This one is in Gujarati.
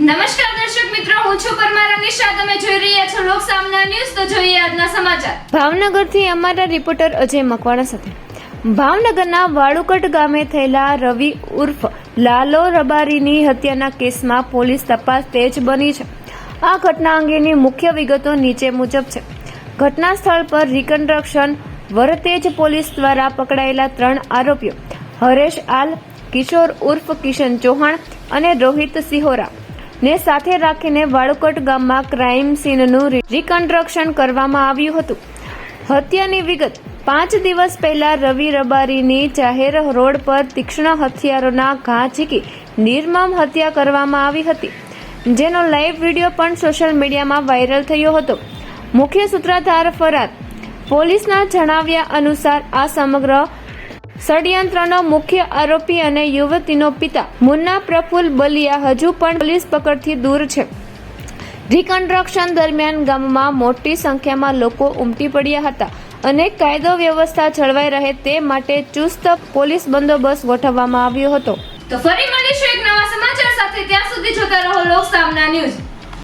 નમસ્કાર દર્શક મિત્રો, હું છું પરમાર અનિશા. તમે જોઈ રહ્યા છો લોક સામના ન્યૂઝ. તો જોઈએ આજના સમાચાર. ભાવનગરથી અમારા રિપોર્ટર અજય મકવાણા સાથે. ભાવનગરના વાળુકટ ગામે થયેલા રવિ ઉર્ફ લાલો રબારીની હત્યાના કેસમાં પોલીસ તપાસ તેજ બની છે. આ ઘટના અંગેની મુખ્ય વિગતો નીચે મુજબ છે. ઘટના સ્થળ પર રિકન્સ્ટ્રક્શન વરતેજ પોલીસ દ્વારા પકડાયેલા 3 આરોપીઓ હરેશ આલ, કિશોર ઉર્ફ કિશન ચૌહાણ અને રોહિત સિહોરા ને સાથે રાખીને વાળુકટ ગામમાં ક્રાઇમ સીનનું રિકન્સ્ટ્રક્શન કરવામાં આવ્યું હતું. હત્યાની વિગત: 5 દિવસ પહેલા રવિ રબારીની જાહેર રોડ પર તીક્ષ્ણ હથિયારોના ઘા ઝીકી નિર્મમ હત્યા કરવામાં આવી હતી, જેનો લાઈવ વિડીયો પણ સોશિયલ મીડિયામાં વાયરલ થયો હતો. મુખ્ય સૂત્રધાર ફરાર. પોલીસના જણાવ્યા અનુસાર આ સમગ્ર ષડયંત્રનો મુખ્ય આરોપી અને યુવતીનો પિતા મુન્ના પ્રફુલ બલિયા હજુ પણ પોલીસ પકડથી દૂર છે. રિકન્સ્ટ્રક્શન દરમિયાન ગામમાં મોટી સંખ્યામાં લોકો ઉમટી પડ્યા હતા અને કાયદો વ્યવસ્થા જળવાઈ રહે તે માટે ચુસ્ત પોલીસ બંદોબસ્ત ગોઠવવામાં આવ્યો હતો. તો ફરી મળીશું એક નવા સમાચાર સાથે. ત્યાં સુધી જોતા રહો લોક સામના ન્યૂઝ.